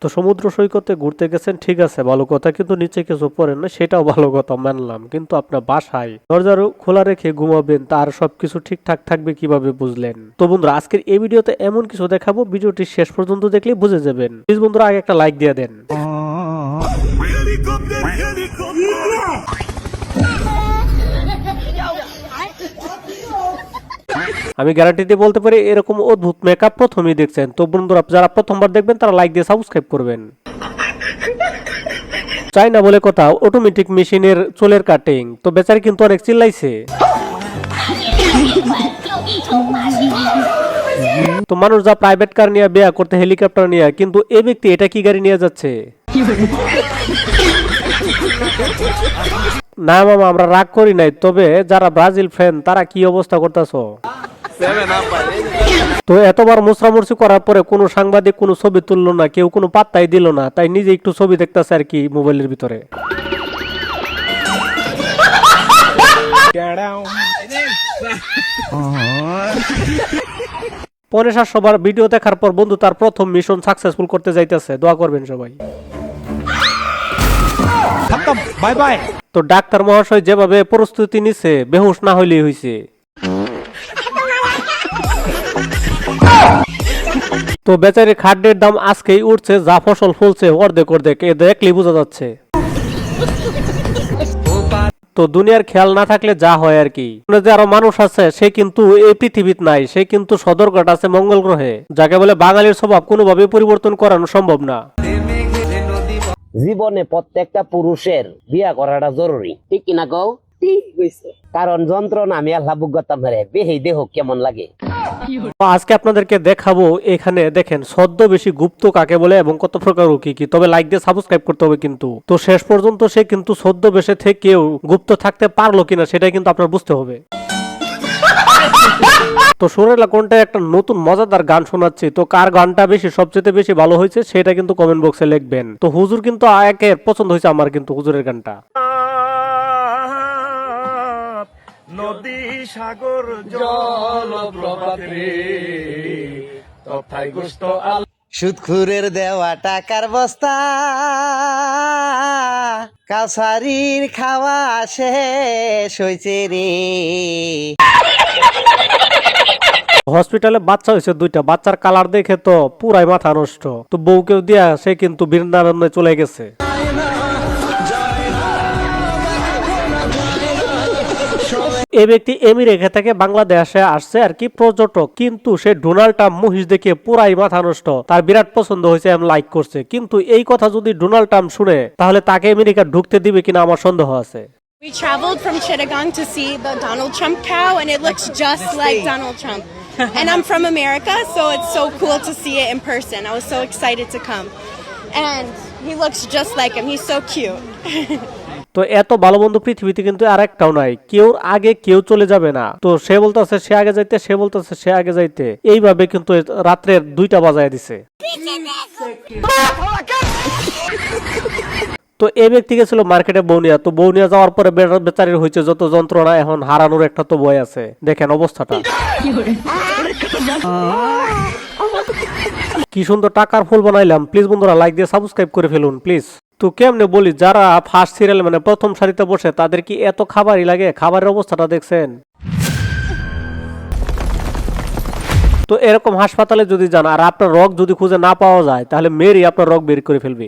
তো সমুদ্র সৈকতে ঘুরতে গেছেন, ঠিক আছে, ভালো কথা, কিন্তু নিচে কিছু পড়েন না, সেটাও ভালো কথা মানলাম, কিন্তু আপনার বাসায় দরজা খোলা রেখে ঘুমাবেন, তার সবকিছু ঠিকঠাক থাকবে কিভাবে বুঝলেন? তো বন্ধুরা, আজকের এই ভিডিওতে এমন কিছু দেখাবো, ভিডিওটি শেষ পর্যন্ত দেখলে বুঝে যাবেন। প্লিজ বন্ধুরা, আগে একটা লাইক দিয়ে দেন। আমি গ্যারান্টি দিয়ে বলতে পারি, এরকম অদ্ভুত মেকআপ প্রথমেই দেখছেন। তো বন্ধুরা, যারা প্রথমবার দেখবেন তারা লাইক দিয়ে সাবস্ক্রাইব করবেন। চাই না বলে কথা, অটোমেটিক মেশিনের চুলের কাটিং। তো বেচারি কিন্তু অনেক চিল্লাইছে। তো মানুষ যা প্রাইভেট কার নিয়ে বিয়ে করতে, হেলিকপ্টার নিয়ে, কিন্তু এই ব্যক্তি এটা কি গাড়ি নিয়ে যাচ্ছে? না মামা, আমরা রাগ করি নাই, তবে যারা ব্রাজিল ফ্যান তারা কি অবস্থা করতেছো? তো এতবার মুসরামুরসি করার পরে কোনো সাংবাদিক কোনো ছবি তুললো না, কেউ কোনো পাত্তাই দিল না, তাই নিজে একটু ছবি দেখতেছে আর কি মোবাইলের ভিতরে। পরে 700 বার ভিডিও দেখার পর বন্ধু তার প্রথম মিশন সাকসেসফুল করতে যাইতেছে। দোয়া করবেন সবাই। Bye bye. তো ডাক্তার মহাশয় যেভাবে প্রস্তুতি নিছে, বেহুশ না হইলেই হইছে। তো বেচারি খাদ্যের দাম আজকেই উঠছে, যা ফসল ফলছে অর্ধেক অর্ধেক, এ দেখলেই বোঝা যাচ্ছে। তো দুনিয়ার খেয়াল না থাকলে যা হয় আর কি। যে আরো মানুষ আছে, সে কিন্তু এই পৃথিবীত নাই, সে কিন্তু সদরঘাট আছে মঙ্গল গ্রহে, যাকে বলে বাঙালির স্বভাব কোনোভাবে পরিবর্তন করানো সম্ভব না। জীবনে প্রত্যেকটা পুরুষের বিয়া করাটা জরুরি, ঠিক কিনা কও? কারণ যন্ত্রণা আমি আল্লাহ বুঝতাম না রে, বেহি দেহ কেমন লাগে। আজকে আপনাদেরকে দেখাবো, এখানে দেখেন ছদ্মবেশী গুপ্ত কাকে বলে এবং কত প্রকার ও কি কি। তবে লাইক দিয়ে সাবস্ক্রাইব করতে হবে কিন্তু। তো শেষ পর্যন্ত সে কিন্তু ছদ্মবেশে থেকেও গুপ্ত থাকতে পারলো কিনা সেটাই কিন্তু আপনার বুঝতে হবে। তো সুরেলা কোনটা একটা নতুন মজাদার গান শোনাচ্ছি, তো কার গানটা বেশি সবচেয়ে বেশি ভালো হয়েছে সেটা কিন্তু কমেন্ট বক্সে লিখবেন। তো হুজুর কিন্তু একের পছন্দ হয়েছে আমার, কিন্তু হুজুরের গানটা। নদী সাগর জলপ্রপাতে তথায় গোস্ত আল সুদখুরের দেওয়া টাকার বস্তা, কাউসারির খাওয়া শেষ হয়েছে রে। হসপিটালে বাচ্চা হয়েছে 2টা, বাচ্চার কালার দেখে তো পুরাই মাথা নষ্ট। তো বউকেও দিয়া সে কিন্তু বৃন্দাবনে চলে গেছে। এই ব্যক্তি আমেরিকা থেকে বাংলাদেশে আসছে আর কি, পর্যটক, কিন্তু সে ডোনাল্ড ট্রাম্প মহিষ দেখে পুরাই মাথা নষ্ট, তার বিরাট পছন্দ হয়েছে, আমি লাইক করছে। কিন্তু এই কথা যদি ডোনাল্ড ট্রাম্প শুনে, তাহলে তাকে আমেরিকা ঢুকতে দিবে কিনা আমার সন্দেহ আছে। We traveled from Chittagong to see the Donald Trump cow, and it looks just like Donald Trump. And I'm from America, so it's so cool to see it in person. I was so excited to come. And he looks just like him. He's so cute. তো এত ভালো বন্ধু পৃথিবীতে কিন্তু আর একটাও নাই, কেউ আগে কেউ চলে যাবে না। তো সে বলতেছে সে আগে যাইতে, সে বলতেছে সে আগে যাইতে, এইভাবে কিন্তু রাত্রের 2টা বাজায় দিছে। তো এই ব্যক্তি গেছিল মার্কেটে বৌনিয়া। তো বৌনিয়া যাওয়ার পরে বেচারির হয়েছে যত যন্ত্রণা, এখন হারানোর একটা তো ভয় আছে। দেখেন অবস্থাটা কি সুন্দর টাকার ফুল বানাইলাম। প্লিজ বন্ধুরা লাইক দিয়ে সাবস্ক্রাইব করে ফেলুন প্লিজ। তো কেমনে বলি, যারা ফার্স্ট সিরিয়াল মানে প্রথম সারিতে বসে, তাদের কি এত খাবারই লাগে? খাবারের অবস্থাটা দেখছেন? তো এরকম হাসপাতালে যদি যান আর আপনার রোগ যদি খুঁজে না পাওয়া যায়, তাহলে মেয়েরই আপনার রোগ বের করে ফেলবে।